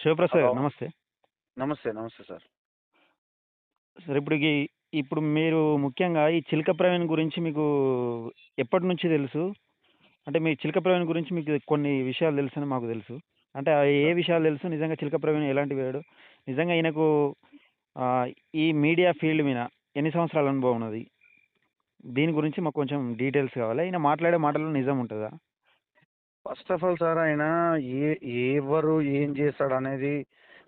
Sivaprasad hello. గారు నమస్తే. నమస్తే. నమస్తే సార్. సార్ ఇప్పుడు మీరు ముఖ్యంగా ఈ చిలక ప్రవీణ్ గురించి మీకు ఎప్పటినుంచి తెలుసు? అంటే మీ చిలక ప్రవీణ్ గురించి మీకు కొన్ని విషయాలు తెలుసని మాకు తెలుసు. అంటే ఏ విషయాలు తెలుసు? నిజంగా చిలక ప్రవీణ్ ఎలాంటి వాడు? నిజంగా ఈయనకు ఆహ్, ఈ మీడియా ఫీల్డ్ మీద ఎన్ని సంవత్సరాల అనుభవం ఉన్నది? దీని గురించి మాకు కొంచెం డీటెయిల్స్ కావాలి. ఈయన మాట్లాడే మాటల్లో నిజం ఉంటదా? ఫస్ట్ ఆఫ్ ఆల్ సార్ ఆయన ఏ ఎవరు ఏం చేస్తాడనేది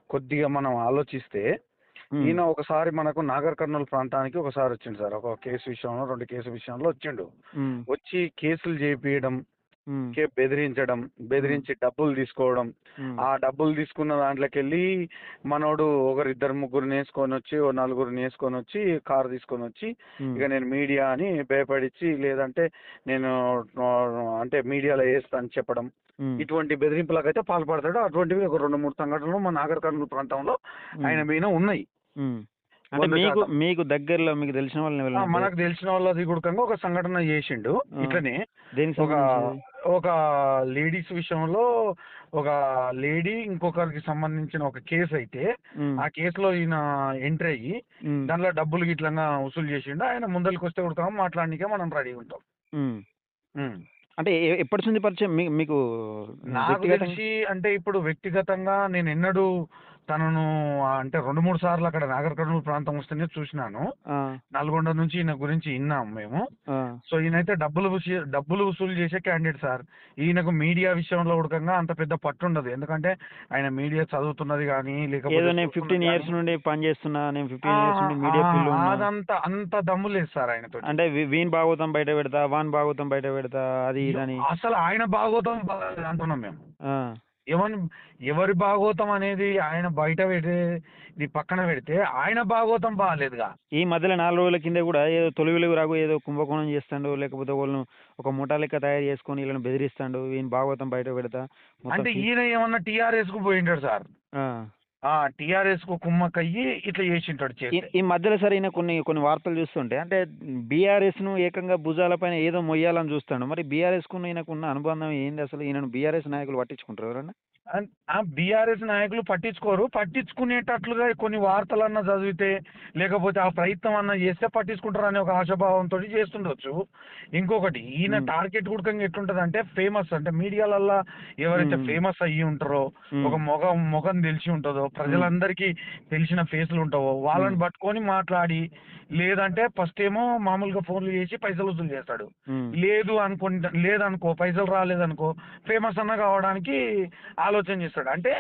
కొద్దిగా మనం ఆలోచిస్తే, హ్మ్. ఈయన ఒకసారి మనకు నాగర్ కర్నూల్ ప్రాంతానికి ఒకసారి వచ్చిండు సార్. ఒక కేసు విషయంలో, 2 కేసు విషయంలో వచ్చిండు. హ్మ్. వచ్చి కేసులు చేపియడం, హ్మ్. బెదిరించడం, హ్మ్. బెదిరించి డబ్బులు తీసుకోవడం. హ్మ్. ఆ డబ్బులు తీసుకున్న దాంట్లోకెళ్ళి మనోడు ఒకరిద్దరు ముగ్గురిని వేసుకొనొచ్చి, ఓ నలుగురిని వేసుకొనొచ్చి కారు తీసుకొనొచ్చి, హ్మ్. ఇక నేను మీడియా అని భయపడిచ్చి, లేదంటే నేను అంటే మీడియాలో వేస్తా అని చెప్పడం. హ్మ్. ఇటువంటి బెదిరింపులకైతే పాల్పడతాడు. అటువంటివి ఒక 2, 3 సంఘటనలు మన నాగర్ కర్నూల్ ప్రాంతంలో హ్మ్. ఆయన మీద ఉన్నాయి. హ్మ్. అంటే మీకు 100% మీకు దగ్గరలో మీకు తెలిసిన వాళ్ళని ఎవరైనా మనకు తెలిసిన వాళ్ళది కూడకంగా ఒక సంఘటన చేసిండు. ఆ! ఇట్లనే దేనికి ఒక సంబంధించింది? ఒక లేడీస్ విషయంలో ఒక లేడీ ఇంకొకరికి సంబంధించిన ఒక కేసు అయితే, హ్మ్. ఆ కేసులో ఈయన ఎంట్రీ అయ్యి హ్మ్. దాంట్లో డబ్బులు గిట్లంగా వసూలు చేసిండు. ఆయన ముందలకొస్తే ఉడతాం మాట్లాడనీకే మనం రెడీ ఉంటాం. హ్మ్. హ్మ్. అంటే ఎప్పటి నుంచి పరిచయం మీకు నాకు వ్యక్తిగతంగా? తెలిసి అంటే ఇప్పుడు వ్యక్తిగతంగా నేనెన్నడూ తనను అంటే 2, 3 సార్లు అక్కడ నాగర్ కర్నూల్ ప్రాంతం వస్తేనే చూసినాను. ఆ! నల్గొండ నుంచి ఈయన గురించి ఇన్నాం మేము. ఆ! సో, ఈయనైతే డబ్బులు వసూలు చేసే క్యాండిడేట్ సార్. ఈయనకు మీడియా విషయంలో ఉడకంగా అంత పెద్ద పట్టుండదు. ఎందుకంటే ఆయన మీడియా చదువుతున్నది గానీ, ఏదో లేకపోతే నేను చూస్తున్నది 15 గానీ ఇయర్స్ నుండి పని చేస్తున్నా. నేను 15 ఇయర్స్ ఆహా! నుండి మీడియా ఫీల్డ్‌లో ఉన్నా. అంత దమ్ము లేదు సార్ ఆయనతోటి. అంటే వీని భాగవతం బయట పెడతా, వాని భాగవతం బయట పెడతా అది ఇదని. అసలు ఆయన భాగోతం బాగాలేదు అంటున్నాం మేము. ఆ! ఎవని ఎవరి భాగోతం అనేది ఆయన బయట ఇది పక్కన పెడితే, ఆయన భాగోతం బాలేదుగా. ఈ మధ్యలో 4 రోజుల కింద కూడా ఏదో తొలి వెలుగు రాగు ఏదో కుంభకోణం చేస్తాండు. లేకపోతే ఓళ్ళను ఒక ముఠా లెక్క తయారు చేసుకొని ఈళ్ళని బెదిరిస్తాండు. వీని భాగవతం బయట పెడతా మొత్తం అంటే ఈయన ఏమన్నా టీఆర్ఎస్‌కు పోయింటాడు సార్. ఆ! టీఆర్ఎస్‌కు కుమ్మక్కయ్యి ఇట్లా చేసింటాడు ఈ చేస్తే. ఈ మధ్యలో సరైన కొన్ని వార్తలు చూస్తుంటే అంటే బీఆర్ఎస్‌ను ఏకంగా భుజాల పైన ఏదో మొయ్యాలని చూస్తాండు. మరి బీఆర్ఎస్‌కును ఈయనకున్న అనుబంధం ఏంది అసలు? ఈయనను బీఆర్ఎస్ నాయకులు పట్టించుకుంటారా ఎవరన్నా? బీఆర్ఎస్ నాయకులు పట్టించుకోరు. పట్టించుకునేటట్లుగా కొన్ని వార్తలన్నా చదివితే, లేకపోతే ఆ ప్రయత్నం అన్నా చేస్తే పట్టించుకుంటారనే ఒక ఆశాభావంతోటి చేస్తుండొచ్చు. ఇంకొకటి ఈయన హ్మ్. టార్గెట్ గుడకంగా ఎట్లుంటదంటే ఫేమస్ అంటే మీడియాలల్లా ఎవరైతే హ్మ్. ఫేమస్ అయ్యి ఉంటారో, హ్మ్. ఒక మొఖం తెలిసి ఉంటదో, హ్మ్. ప్రజలందరికీ తెలిసిన ఫేసులు ఉంటావో హ్మ్. వాళ్ళని పట్టుకొని మాట్లాడి, లేదంటే ఫస్ట్ ఏమో మామూలుగా ఫోన్‌లు చేసి పైసలు వసూలు చేస్తాడు. హ్మ్. లేదనుకో పైసలు రాలేదనుకో ఫేమస్ అన్నా కావడానికి ఆలోచన చేస్తాడు. అంటే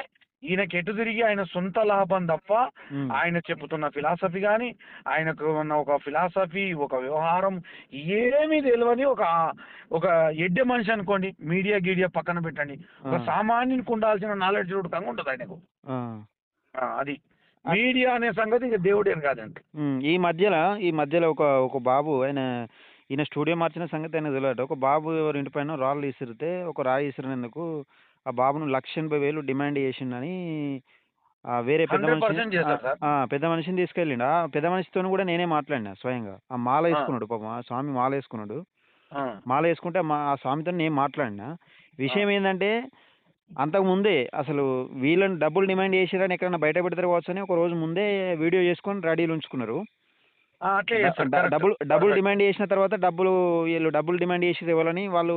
ఈయనకి ఎటు తిరిగి ఆయన సొంత లాభం తప్ప, హ్మ్. ఆయన చెప్పుతున్న ఫిలాసఫీ గాని, ఆయనకు ఉన్న ఒక ఫిలాసఫీ, ఒక వ్యవహారం ఏమీ తెలవని ఒక ఎడ్డె మనిషి అనుకోండి. గీడియా పక్కన పెట్టండి. ఆ! ఒక సామాన్యునికి ఉండాల్సిన నాలెడ్జ్ ఉడకంగా ఉంటది ఆయనకు. ఆ! అది. అట్ మీడియా అనే సంగతి ఇక దేవుడేం కాదండి. హ్మ్. ఈ మధ్యలో ఒక బాబు ఈయన స్టూడియో మార్చిన సంగతి ఆయనకు తెలవదట. ఒక బాబు ఎవరి ఇంటి పైనో రాళ్ళు ఇసిరితే, ఒక రాయి ఇసిరినందుకు ఆ బాబును 1,80,000 డిమాండ్ చేసిండని వేరే పెద్ద మనిషి 100% చేశారు సార్. పెద్ద మనిషిని తీసుకెళ్ళిండు. ఆ పెద్ద మనిషితోని కూడా నేనే మాట్లాడినా స్వయంగా. ఆ మాల ఆ! ఏసుకున్నాడు పాపం. ఆ స్వామి మాల ఏసుకున్నాడు. ఆ! మాల ఏసుకుంటే ఆ స్వామితోని నేను మాట్లాడినా. ఆ! విషయం ఏందంటే అంతకుముందే అసలు వీళ్ళని డబ్బులు డిమాండ్ చేసిర్రని ఎక్కడన్నా బయట పెడతారు కావచ్చని ఒక రోజు ముందే వీడియో చేసుకొని రెడీలో ఉంచుకున్నారు. అట్లే డ చేస్తాడు. డ కరెక్ట్. డబ్బులు డబ్బులు పర్ఫెక్ట్. డిమాండ్ చేసిన తర్వాత వీళ్ళు డబ్బులు డిమాండ్ చేసిర్రు ఎవలని వాళ్ళు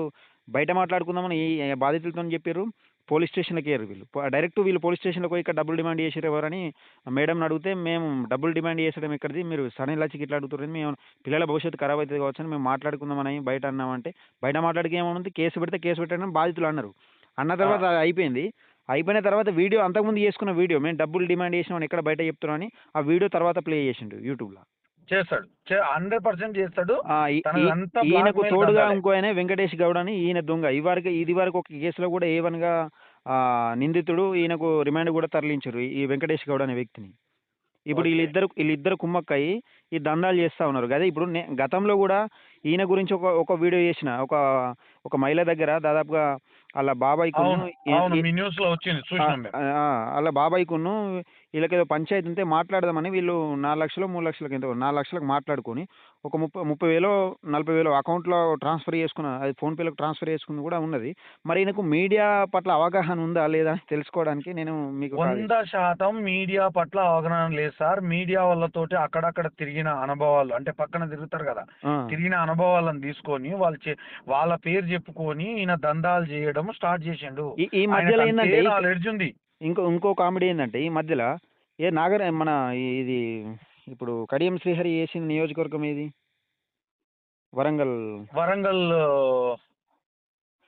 బయట మాట్లాడుకుందామని ఈ బాధితులతోని చెప్పిర్రు. పోలీస్ స్టేషన్‌లకెయ్యరు వీళ్ళు. డైరెక్ట్ వీళ్ళు పోలీస్ స్టేషన్‌లోకి పోయి ఇక్కడ డబ్బులు డిమాండ్ చేసిర్రు ఎవరని మేడంని అడిగితే, "మేము డబ్బులు డిమాండ్ చేసడం ఎక్కడిది? మీరు సడన్ లచ్చికి ఇట్లా అడుగుతుర్రు. మేము పిల్లల భవిష్యత్తు ఖరాబ్ అయితది కావచ్చని మేము మాట్లాడుకుందామని బయట అన్నామంటే, బయట మాట్లాడితే ఏముంది కేసు పెడితే కేసు పెట్టండి అని బాధితులు అన్నారు. అన్న ఆ! తర్వాత అది అయిపోయింది. అయిపోయిన తర్వాత వీడియో అంతకుముందు చేసుకున్న వీడియో మేము డబ్బులు డిమాండ్ చేసినామని ఎక్కడ బయట చెప్తున్నాం అని ఆ వీడియో తర్వాత ప్లే చేసిండు యూట్యూబ్‌ల. చేస్తాడు. 100% చేస్తాడు. ఆ! ఈ ఈ తనదంతా ఈయనకు బ్లాక్‌మెయిల్ తోడుగా దందాలే. ఇంకో ఆయన వెంకటేష్ గౌడ్ అని ఈయన దొంగ. ఇదివరకు ఒక కేసులో కూడా ఏ1గా నిందితుడు ఈయనకు రిమాండ్ కూడా తరలించిర్రు. ఈ వెంకటేష్ గౌడ్ అనే వ్యక్తిని. ఇప్పుడు ఓకే. ఈళ్ళిద్దరు కుమ్మక్కయి ఈ దందాలు చేస్తా ఉన్నారు. గదే ఇప్పుడు గతంలో గూడా ఈయన గురించి ఒక వీడియో చేసిన. ఒక మహిళ దగ్గర దాదాపుగా ఆళ్ళ బాబాయికున్ను అవును. ఎ అవును. ఎ మీ న్యూస్‌లో వచ్చింది. ఆ! చూసినాం మేము. ఆ! ఆళ్ళ బాబాయికున్ను ఈళ్ళకేదో పంచాయతీ ఉంటే మాట్లాడదామని వీళ్ళు 4,00,000 3,00,000 ఎంతో 4,00,000కి మాట్లాడుకొని ఒక 30,000 40,000 అకౌంట్‌లో ట్రాన్స్‌ఫర్ చేసుకున్న, అది ఫోన్‌పేలోకి ట్రాన్స్‌ఫర్ చేసుకుంది కూడా ఉన్నది. మరి ఈయనకు మీడియా పట్ల అవగాహన ఉందా లేదా అని తెలుసుకోవడానికి నేను మీకు కాల్ చేశాను. 100% మీడియా పట్ల అవగాహన లేదు సార్. మీడియా వాళ్ళతోటి అక్కడక్కడ తిరిగిన అనుభవాలు అంటే పక్కన తిరుగుతారు కదా! ఆ! తిరిగిన అనుభవాలను తీసుకొని వాళ్ళ పేరు చెప్పుకొని ఈయన దందాలు చేయడం స్టార్ట్ చేసిండు. ఈ ఈ మధ్యలో ఆయనకు అంతే ఏందంటే నాలెడ్జ్ ఉంది. ఇంకో కామెడీ ఏందంటే ఈ మధ్యల మన ఇది ఇప్పుడు కడియం శ్రీహరి చేసిన నియోజకవర్గం ఏది? వరంగల్. వరంగల్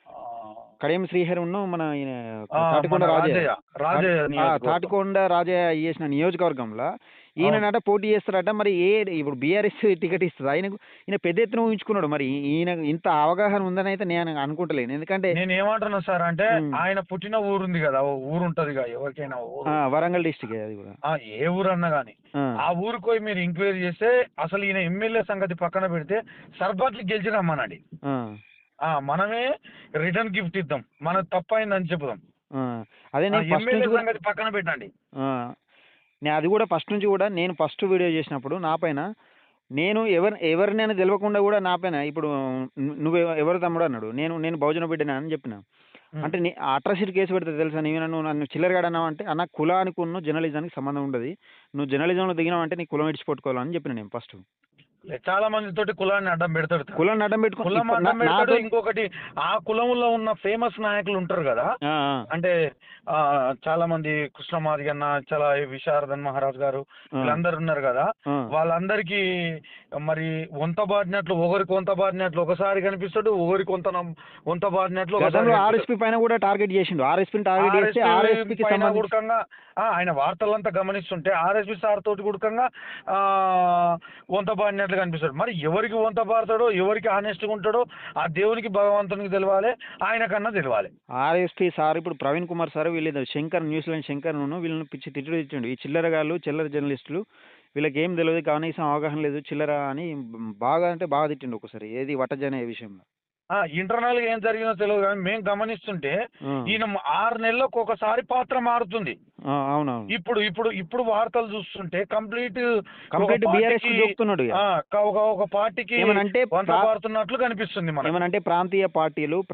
ఆహ్, కడియం శ్రీహరి మన ఈయన మన తాటికొండ రాజయ్య. రాజయ్య. రాజయ్య నియోజకవర్గం. తాటికొండ రాజయ్య చేసిన నియోజకవర్గంలో అవును. ఈయననట పోటీ చేస్తారట. మరి ఇప్పుడు బీఆర్ఎస్ టికెట్ ఇస్తదా ఆయనకు? ఈయన పెద్ద ఎత్తున ఊహించుకున్నాడు. మరి ఈయనకు ఇంత అవగాహన ఉందనైతే నేను అనుకుంటలేను. ఎందుకంటే నేనేమంటున్నా సార్ అంటే హ్మ్. ఆయన పుట్టిన ఊరుంది కదా! ఓ ఊరుంటదిగా ఎవరికైనా ఊరు. వరంగల్ డిస్ట్రిక్టే అది కూడా. ఏ ఊరన్నా గాని. ఆ! ఆ ఊరికి పోయి మీరు ఎంక్వైరీ చేస్తే అసలు ఈయన ఎమ్మెల్యే సంగతి పక్కన పెడితే సర్పంచ్‌లు గెలిచి రమ్మనండి. ఆ! మనమే రిటర్న్ గిఫ్ట్ ఇద్దాం. మనది తప్పయిందని చెప్పుదాం. ఆ! అదే నేను ఫస్ట్ ఎమ్మెల్యే నుంచి కూడా సంగతి పక్కన పెట్టండి. ఆ! అది కూడా ఫస్ట్ నుంచి కూడా నేను ఫస్ట్ వీడియో చేసినప్పుడు నా పైన నేను ఎవరినైనా తెలవకుండా కూడా నా పైన ఇప్పుడు "నువ్వు ఎవరు తమ్ముడు" అన్నాడు. నేను నేను బహుజన బిడ్డనే అని చెప్పిన. హ్మ్. అంటే అట్రాసిటీ కేసు పెడతా తెలుసా? నువ్వు నన్ను చిల్లరగాడు అన్నావంటే, అన్న కులానికును జర్నలిజానికి సంబంధం ఉండదు. నువ్వు జర్నలిజంలో దిగినావంటే నీ కులం విడిచిపెట్టుకోవాలని చెప్పిన నేను ఫస్ట్. చాలా మందితోటి కులాన్ని అడ్డం పెడతాడు తను. కులాన్ని అడ్డం పెట్టుకొని కులం ఇప్పుడు అడ్డం పెడతాడు. నాతోటి ఇంకొకటి ఆ కులంలో ఉన్న ఫేమస్ నాయకులు ఉంటారు గదా! ఆ! ఆ! అంటే చాలా మంది కృష్ణమాదిగ అన్న, చాలా విశారదన్ మహారాజ్ గారు ఆ! వీళ్ళందరూ ఉన్నారు గదా! ఆ! వాళ్ళందరికీ మరి వంత బారినట్లు ఒకరికి వంత బారినట్లు ఒకసారి కనిపిస్తాడు. ఒకరికి వంత బారినట్లు ఒకసారి గతంలో కనిపిస్తాడు. ఆర్ఎస్పీ పైన కూడా టార్గెట్ చేసిండు. ఆర్ఎస్పీని టార్గెట్ చేస్తే ఆర్ఎస్పీ ఆర్ఎస్పీకి పైన సంబంధించి గుడకంగా ఆయన వార్తలంతా గమనిస్తుంటే ఆర్ఎస్పీ సార్ తోటి గుడకంగా ఆహ్, వంత పాడినట్లు కనిపిస్తాడు. మరి ఎవరికి వంత పాడతాడో, ఎవరికి హానెస్ట్‌గా ఉంటాడో ఆ దేవునికి భగవంతునికి తెలవాలే. ఆయనకన్నా తెలవాలే. ఆర్ఎస్పీ సార్ ఇప్పుడు ప్రవీణ్ కుమార్ సార్ వీళ్ళు శంకర్ న్యూజిలాండ్ శంకర్‌ను వీళ్ళని పిచ్చి తిట్టుడు తిట్టిండు. ఈ చిల్లరగాళ్ళు, చిల్లర జర్నలిస్టులు వీళ్ళకేం తెలవదు, కనీసం అవగాహన లేదు, చిల్లర అని బాగా అంటే బాగా తిట్టిండు ఒక్కసారి. ఏది వటజనే విషయంలో. ఇంటర్నల్‌గా ఏం జరిగిందో తెలవదు గానీ మేము గమనిస్తుంటే ఆ! ఈయన 6 నెలలకు ఒకసారి పాత్ర మారుతుంది. ఆ! అవునవును. ఇప్పుడు వార్తలు చూస్తుంటే ఒక కంప్లీట్ పార్టీకి బీఆర్ఎస్‌కి జోకుతున్నాడు ఇగ. ఆ! ఒక పార్టీకి ఏమనంటే వంత పాడుతున్నట్లు కనిపిస్తుంది మనకు. ఏమనంటే ప్రాంతీయ పార్టీలను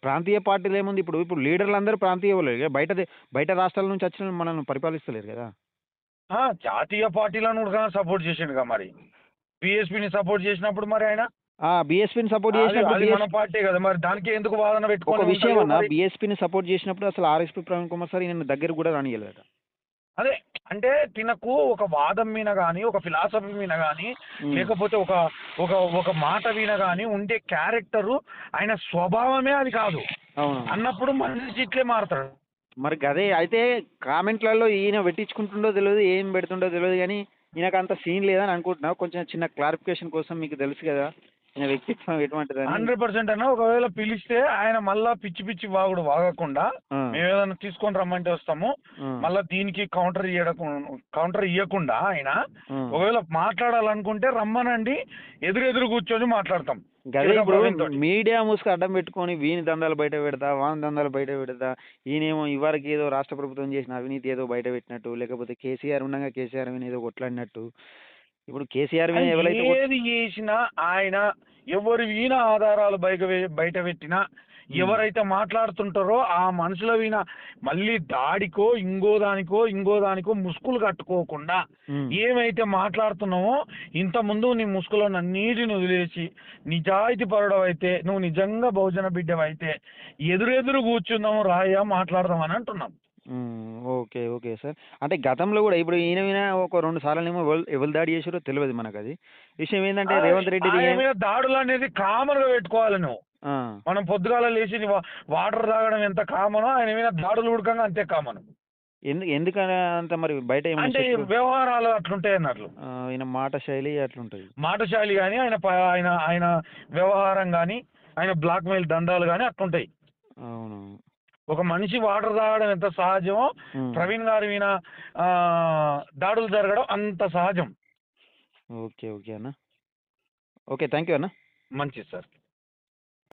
ప్రాంతీయ పార్టీలేముంది ఇప్పుడు లీడర్లందరూ ప్రాంతీయ వాళ్ళే. బయట రాష్ట్రాల నుంచి వచ్చిన మనల్ని పరిపాలిస్తలేరు గదా! జాతీయ పార్టీలను కూడా సపోర్ట్ చేసిండుగా మరి. బీఎస్పీని సపోర్ట్ చేసినప్పుడు మరి ఆయన బీఎస్పీని సపోర్ట్ అది చేసినప్పుడు అది మన పార్టీ కదా! మరి దానికి ఎందుకు వాదన ఒక పెట్టుకొని విషయం ఉంటలేవు అన్న, మరి? బీఎస్పీని సపోర్ట్ చేసినప్పుడు అసలు ఆర్ఎస్‌పీ ప్రవీణ్ కుమార్ సార్ ఈయనను దగ్గరికి గూడా రానీయలేదట. అదే అంటే తినకు ఒక వాదం మీద గాని, ఒక ఫిలాసఫీ మీద గాని, హ్మ్. లేకపోతే ఒక ఒక ఒక మాట మీద గాని ఉండే క్యారెక్టరు ఆయన స్వభావమే అది కాదు. అవునవును. అన్నప్పుడు మనిషి ఇట్లే మారతాడు. మరి గదే అయితే కామెంట్‌లలో ఈయన పెట్టించుకుంటుండో తెలవదు, ఏం పెడుతుండో తెలవదు గానీ, ఈయనకంత సీన్ లేదని అనుకుంటున్నా. కొంచెం చిన్న క్లారిఫికేషన్ కోసం మీకు తెలుసు గదా! ఈయన వ్యక్తిత్వం ఎటువంటిదని. 100% అన్న ఒకవేళ పిలిస్తే ఆయన మళ్ళా పిచ్చి పిచ్చి వాగుడు వాగకుండా ఆ! మేమేదైనా తీసుకొని రమ్మంటే వస్తాము. ఆ! మళ్ళా దీనికి కౌంటర్ ఇయ్యకుండా ఆయన ఆ! ఒకవేళ మాట్లాడాలనుకుంటే రమ్మనండి. ఎదురెదురు కూర్చొని మాట్లాడతాం. గదే చిలక ఇప్పుడు ప్రవీణ్ తోటి. మీడియా మూసుకు అడ్డం పెట్టుకొని వీని దందాలు బయట పెడతా, వాని దందాలు బయట పెడతా, ఈయనేమో ఇదివరకు ఏదో రాష్ట్ర ప్రభుత్వం చేసిన అవినీతి ఏదో బయట పెట్టినట్టు, లేకపోతే కేసీఆర్ ఉండంగా కేసీఆర్ మీద ఏదో కొట్లాడినట్టు. ఇప్పుడు కేసీఆర్ మీద ఆయన ఎవరైతే ఏది చేసినా ఆయన ఎవరి వీణ ఆధారాలు బయట పెట్టినా హ్మ్. ఎవరైతే మాట్లాడుతుంటారో ఆ మనుషుల వీణ మళ్ళీ దాడికో ఇంకో దానికో ముసుగులు కట్టుకోకుండా హ్మ్. ఏమైతే మాట్లాడుతున్నావో ఇంతకుముందు నీ ముసుగులను అన్నిటిని వదిలేసి నిజాయితీ పరుడవైతే నువ్వు నిజంగా బహుజన బిడ్డవైతే ఎదురెదురు కూర్చుందాం రాయ్యా మాట్లాడదాం అని అంటున్నాం. హ్మ్. ఓకే. Okay sir. అంటే గతంలో గూడా ఇప్పుడు ఈయన ఒక 2 సార్లేమో ఎవళ్ళు దాడి చేసిర్రో తెలవదు మనకది. విషయం ఏందంటే రేవంత్ రెడ్డిది ఆయన మీద దాడులు అనేది కామన్గా పెట్టుకోవాలి నువ్వు. ఆ! మనం పొద్దుగాల లేచి వాటర్ తాగడం ఎంత కామనో ఆయన మీద దాడులు ఉడకంగా అంతే కామన్. ఎందుకని అంత మరి బయట ఏమన్నా అంటే ఈ వ్యవహారాలు అట్లుంటాయి అన్నట్లు. ఈయన మాట శైలి అట్లుంటది. మాటశాలి గాని ఆయన వ్యవహారం గాని ఆయన బ్లాక్‌మెయిల్ దందాలు గాని అట్లుంటాయి. అవునవును. ఒక మనిషి వాటర్ తాగడం ఎంత సహజమో హ్మ్. ప్రవీణ్ గారి మీద దాడులు జరగడం అంత సహజం. ఓకే. ఓకే అన్న. ఓకే. థాంక్ యూ అన్న. మంచిది సార్.